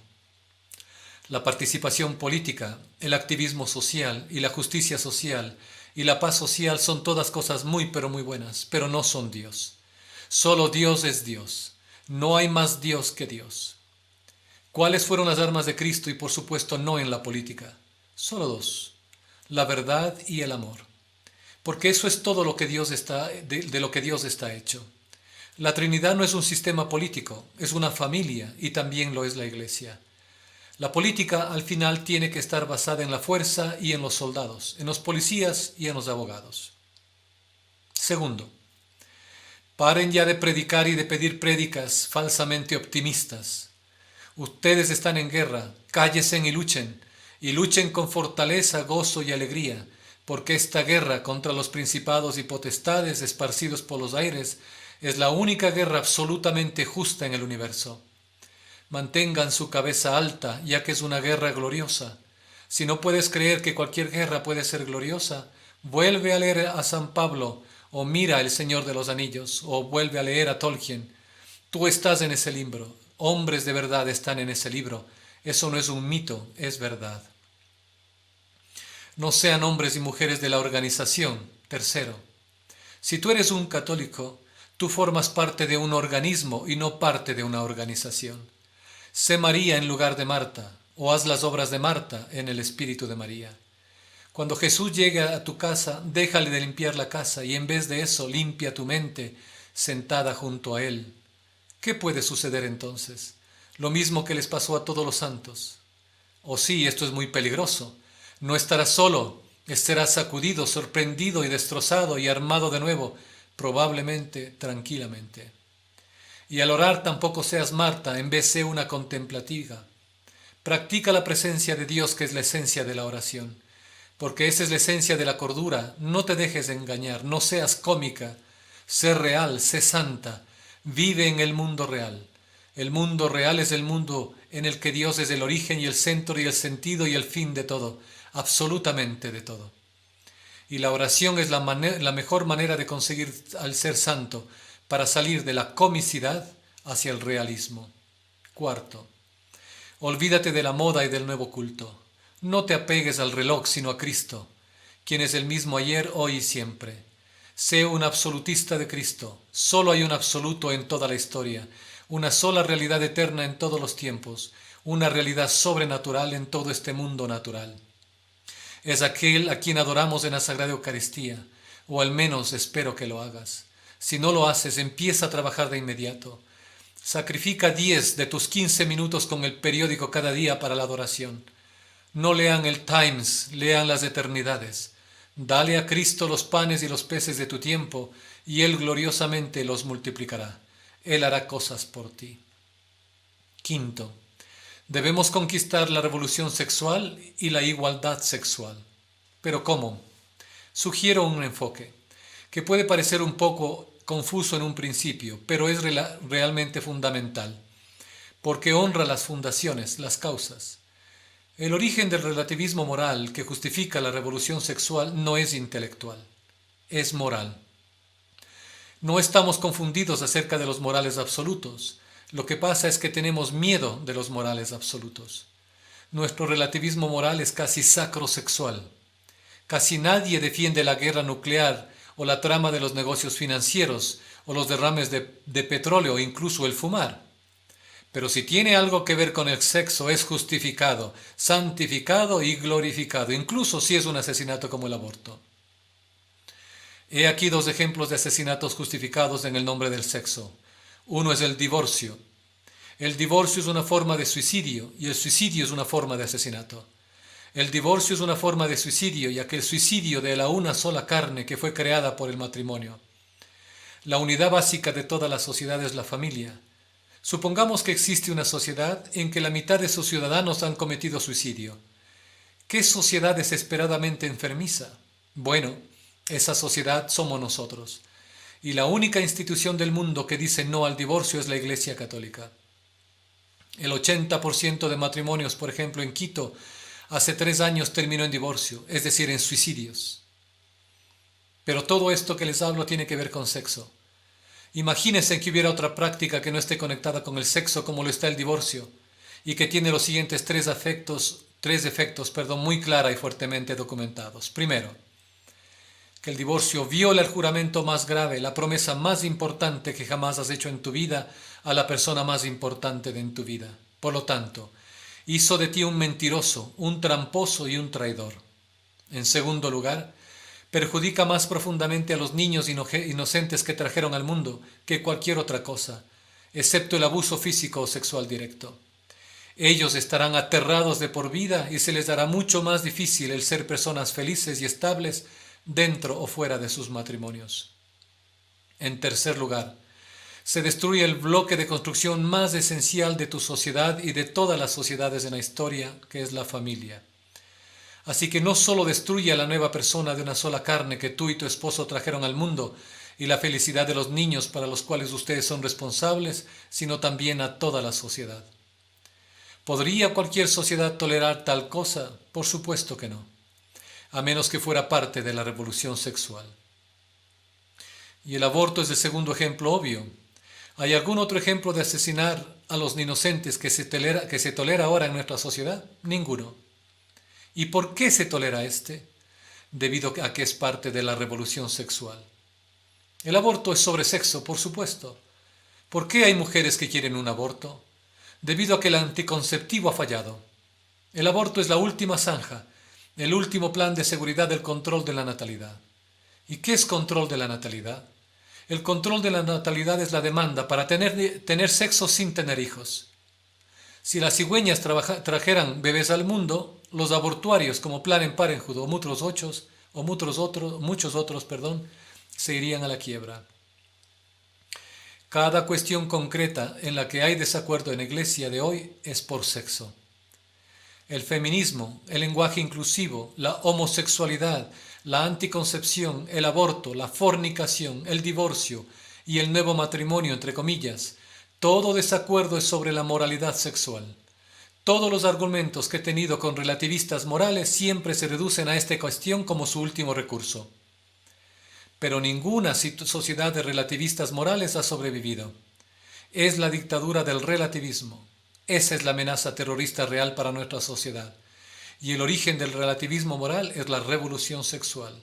La participación política, el activismo social y la justicia social y la paz social son todas cosas muy pero muy buenas, pero no son Dios. Solo Dios es Dios. No hay más Dios que Dios. ¿Cuáles fueron las armas de Cristo y por supuesto no en la política? Solo dos: la verdad y el amor. Porque eso es todo lo que Dios está, de lo que Dios está hecho. La Trinidad no es un sistema político, es una familia y también lo es la Iglesia. La política al final tiene que estar basada en la fuerza y en los soldados, en los policías y en los abogados. Segundo, paren ya de predicar y de pedir prédicas falsamente optimistas. Ustedes están en guerra, cállense y luchen con fortaleza, gozo y alegría, porque esta guerra contra los principados y potestades esparcidos por los aires es la única guerra absolutamente justa en el universo. Mantengan su cabeza alta, ya que es una guerra gloriosa. Si no puedes creer que cualquier guerra puede ser gloriosa, vuelve a leer a San Pablo, o mira El Señor de los Anillos, o vuelve a leer a Tolkien. Tú estás en ese libro, hombres de verdad están en ese libro. Eso no es un mito, es verdad. No sean hombres y mujeres de la organización. Tercero, si tú eres un católico, tú formas parte de un organismo y no parte de una organización. Sé María en lugar de Marta, o haz las obras de Marta en el espíritu de María. Cuando Jesús llegue a tu casa, déjale de limpiar la casa y en vez de eso limpia tu mente sentada junto a Él. ¿Qué puede suceder entonces? Lo mismo que les pasó a todos los santos. Oh sí, esto es muy peligroso. No estarás solo, estarás sacudido, sorprendido y destrozado y armado de nuevo, probablemente tranquilamente. Y al orar tampoco seas Marta, en vez sé una contemplativa. Practica la presencia de Dios, que es la esencia de la oración, porque esa es la esencia de la cordura. No te dejes engañar, no seas cómica, sé real, sé santa, vive en el mundo real. El mundo real es el mundo en el que Dios es el origen y el centro y el sentido y el fin de todo, absolutamente de todo. Y la oración es la mejor manera de conseguir al ser santo, para salir de la comicidad hacia el realismo. Cuarto, olvídate de la moda y del nuevo culto. No te apegues al reloj, sino a Cristo, quien es el mismo ayer, hoy y siempre. Sé un absolutista de Cristo. Solo hay un absoluto en toda la historia, una sola realidad eterna en todos los tiempos, una realidad sobrenatural en todo este mundo natural. Es aquel a quien adoramos en la Sagrada Eucaristía, o al menos espero que lo hagas. Si no lo haces, empieza a trabajar de inmediato. Sacrifica 10 de tus 15 minutos con el periódico cada día para la adoración. No lean el Times, lean las eternidades. Dale a Cristo los panes y los peces de tu tiempo, y Él gloriosamente los multiplicará. Él hará cosas por ti. Quinto, debemos conquistar la revolución sexual y la igualdad sexual. ¿Pero cómo? Sugiero un enfoque que puede parecer un poco confuso en un principio, pero es realmente fundamental, porque honra las fundaciones, las causas. El origen del relativismo moral que justifica la revolución sexual no es intelectual, es moral. No estamos confundidos acerca de los morales absolutos. Lo que pasa es que tenemos miedo de los morales absolutos. Nuestro relativismo moral es casi sacrosexual. Casi nadie defiende la guerra nuclear o la trama de los negocios financieros o los derrames de petróleo o incluso el fumar. Pero si tiene algo que ver con el sexo, es justificado, santificado y glorificado, incluso si es un asesinato como el aborto. He aquí 2 ejemplos de asesinatos justificados en el nombre del sexo. Uno es el divorcio. El divorcio es una forma de suicidio y el suicidio es una forma de asesinato. El divorcio es una forma de suicidio, ya que el suicidio de la una sola carne que fue creada por el matrimonio. La unidad básica de toda la sociedad es la familia. Supongamos que existe una sociedad en que la mitad de sus ciudadanos han cometido suicidio. ¿Qué sociedad desesperadamente enfermiza? Bueno, esa sociedad somos nosotros. Y la única institución del mundo que dice no al divorcio es la Iglesia Católica. El 80% de matrimonios, por ejemplo, en Quito, hace 3 años terminó en divorcio, es decir, en suicidios. Pero todo esto que les hablo tiene que ver con sexo. Imagínense que hubiera otra práctica que no esté conectada con el sexo como lo está el divorcio y que tiene los siguientes tres efectos, muy clara y fuertemente documentados. Primero, que el divorcio viola el juramento más grave, la promesa más importante que jamás has hecho en tu vida a la persona más importante en tu vida. Por lo tanto, hizo de ti un mentiroso, un tramposo y un traidor. En segundo lugar, perjudica más profundamente a los niños inocentes que trajeron al mundo que cualquier otra cosa, excepto el abuso físico o sexual directo. Ellos estarán aterrados de por vida y se les hará mucho más difícil el ser personas felices y estables dentro o fuera de sus matrimonios. En tercer lugar, se destruye el bloque de construcción más esencial de tu sociedad y de todas las sociedades en la historia, que es la familia. Así que no solo destruye a la nueva persona de una sola carne que tú y tu esposo trajeron al mundo y la felicidad de los niños para los cuales ustedes son responsables, sino también a toda la sociedad. ¿Podría cualquier sociedad tolerar tal cosa? Por supuesto que no, a menos que fuera parte de la revolución sexual. Y el aborto es el segundo ejemplo obvio. ¿Hay algún otro ejemplo de asesinar a los inocentes que se tolera ahora en nuestra sociedad? Ninguno. ¿Y por qué se tolera este? Debido a que es parte de la revolución sexual. El aborto es sobre sexo, por supuesto. ¿Por qué hay mujeres que quieren un aborto? Debido a que el anticonceptivo ha fallado. El aborto es la última zanja, el último plan de seguridad del control de la natalidad. ¿Y qué es control de la natalidad? El control de la natalidad es la demanda para tener sexo sin tener hijos. Si las cigüeñas trajeran bebés al mundo, los abortuarios como Planned Parenthood o muchos otros, se irían a la quiebra. Cada cuestión concreta en la que hay desacuerdo en la iglesia de hoy es por sexo. El feminismo, el lenguaje inclusivo, la homosexualidad, la anticoncepción, el aborto, la fornicación, el divorcio y el nuevo matrimonio, entre comillas, todo desacuerdo es sobre la moralidad sexual. Todos los argumentos que he tenido con relativistas morales siempre se reducen a esta cuestión como su último recurso. Pero ninguna sociedad de relativistas morales ha sobrevivido. Es la dictadura del relativismo. Esa es la amenaza terrorista real para nuestra sociedad. Y el origen del relativismo moral es la revolución sexual.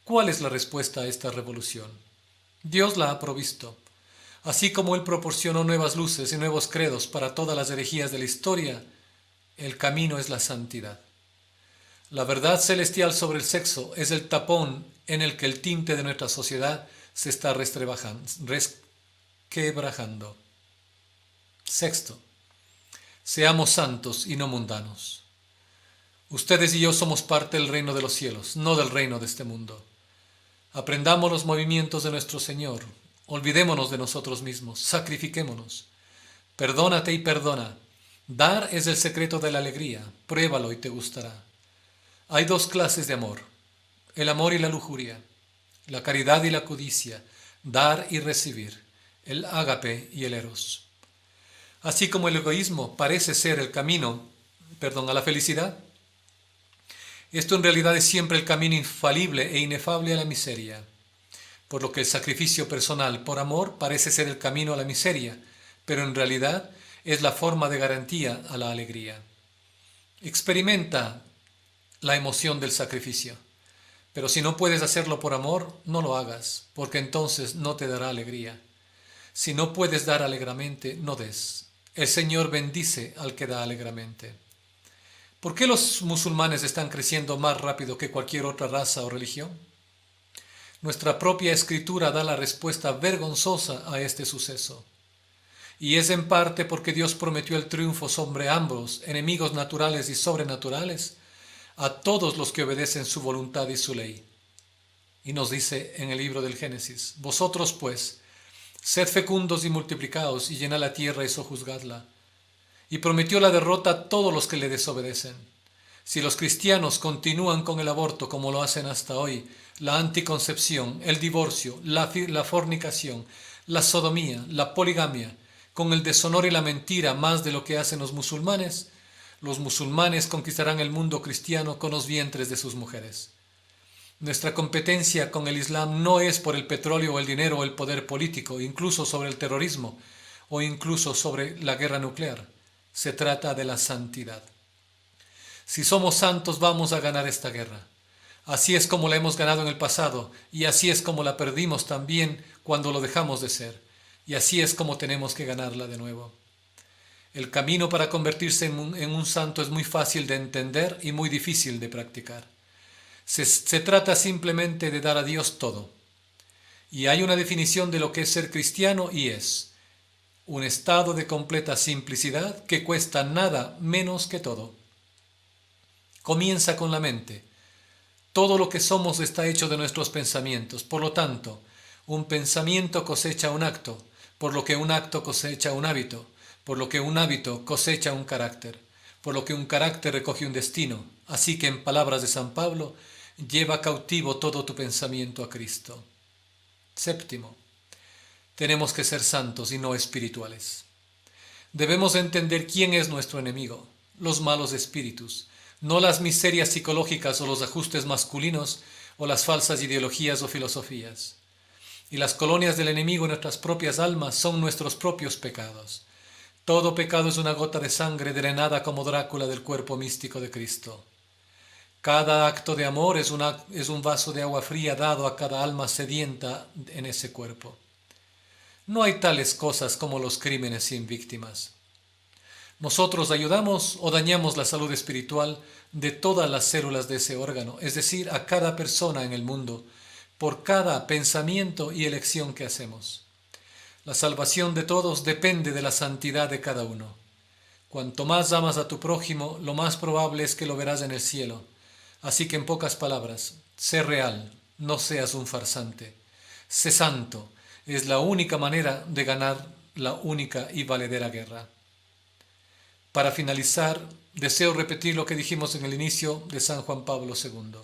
¿Cuál es la respuesta a esta revolución? Dios la ha provisto. Así como Él proporcionó nuevas luces y nuevos credos para todas las herejías de la historia, el camino es la santidad. La verdad celestial sobre el sexo es el tapón en el que el tinte de nuestra sociedad se está resquebrajando. Sexto, seamos santos y no mundanos. Ustedes y yo somos parte del reino de los cielos, no del reino de este mundo. Aprendamos los movimientos de nuestro Señor. Olvidémonos de nosotros mismos, sacrifiquémonos. Perdónate y perdona. Dar es el secreto de la alegría. Pruébalo y te gustará. Hay dos clases de amor, el amor y la lujuria, la caridad y la codicia, dar y recibir, el ágape y el eros. Así como el egoísmo parece ser el camino, a la felicidad, esto en realidad es siempre el camino infalible e inefable a la miseria, por lo que el sacrificio personal por amor parece ser el camino a la miseria, pero en realidad es la forma de garantía a la alegría. Experimenta la emoción del sacrificio, pero si no puedes hacerlo por amor, no lo hagas, porque entonces no te dará alegría. Si no puedes dar alegremente, no des. El Señor bendice al que da alegremente. ¿Por qué los musulmanes están creciendo más rápido que cualquier otra raza o religión? Nuestra propia escritura da la respuesta vergonzosa a este suceso. Y es en parte porque Dios prometió el triunfo sobre ambos, enemigos naturales y sobrenaturales, a todos los que obedecen su voluntad y su ley. Y nos dice en el libro del Génesis: vosotros pues, sed fecundos y multiplicaos y llenad la tierra y sojuzgadla. Y prometió la derrota a todos los que le desobedecen. Si los cristianos continúan con el aborto como lo hacen hasta hoy, la anticoncepción, el divorcio, la fornicación, la sodomía, la poligamia, con el deshonor y la mentira más de lo que hacen los musulmanes conquistarán el mundo cristiano con los vientres de sus mujeres. Nuestra competencia con el Islam no es por el petróleo o el dinero o el poder político, incluso sobre el terrorismo o incluso sobre la guerra nuclear. Se trata de la santidad. Si somos santos vamos a ganar esta guerra. Así es como la hemos ganado en el pasado y así es como la perdimos también cuando lo dejamos de ser. Y así es como tenemos que ganarla de nuevo. El camino para convertirse en un santo es muy fácil de entender y muy difícil de practicar. Se trata simplemente de dar a Dios todo. Y hay una definición de lo que es ser cristiano y es un estado de completa simplicidad que cuesta nada menos que todo. Comienza con la mente. Todo lo que somos está hecho de nuestros pensamientos. Por lo tanto, un pensamiento cosecha un acto, por lo que un acto cosecha un hábito, por lo que un hábito cosecha un carácter, por lo que un carácter recoge un destino. Así que, en palabras de San Pablo, lleva cautivo todo tu pensamiento a Cristo. Séptimo, tenemos que ser santos y no espirituales. Debemos entender quién es nuestro enemigo, los malos espíritus, no las miserias psicológicas o los ajustes masculinos o las falsas ideologías o filosofías. Y las colonias del enemigo en nuestras propias almas son nuestros propios pecados. Todo pecado es una gota de sangre drenada como Drácula del cuerpo místico de Cristo. Cada acto de amor es un vaso de agua fría dado a cada alma sedienta en ese cuerpo. No hay tales cosas como los crímenes sin víctimas. Nosotros ayudamos o dañamos la salud espiritual de todas las células de ese órgano, es decir, a cada persona en el mundo, por cada pensamiento y elección que hacemos. La salvación de todos depende de la santidad de cada uno. Cuanto más amas a tu prójimo, lo más probable es que lo verás en el cielo. Así que, en pocas palabras, sé real, no seas un farsante. Sé santo, es la única manera de ganar la única y valedera guerra. Para finalizar, deseo repetir lo que dijimos en el inicio de San Juan Pablo II.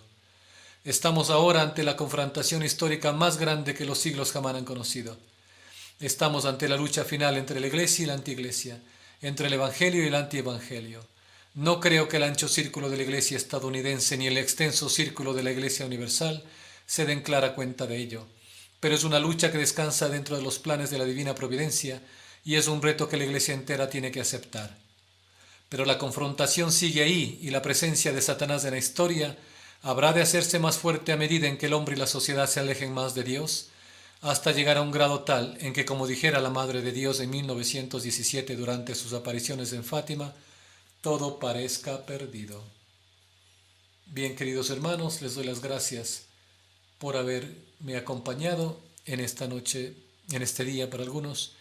Estamos ahora ante la confrontación histórica más grande que los siglos jamás han conocido. Estamos ante la lucha final entre la Iglesia y la antiiglesia, entre el Evangelio y el antievangelio. No creo que el ancho círculo de la Iglesia estadounidense ni el extenso círculo de la Iglesia universal se den clara cuenta de ello, pero es una lucha que descansa dentro de los planes de la divina providencia y es un reto que la Iglesia entera tiene que aceptar. Pero la confrontación sigue ahí y la presencia de Satanás en la historia habrá de hacerse más fuerte a medida en que el hombre y la sociedad se alejen más de Dios, hasta llegar a un grado tal en que, como dijera la Madre de Dios en 1917 durante sus apariciones en Fátima, todo parezca perdido. Bien, queridos hermanos, les doy las gracias por haberme acompañado en esta noche, en este día para algunos,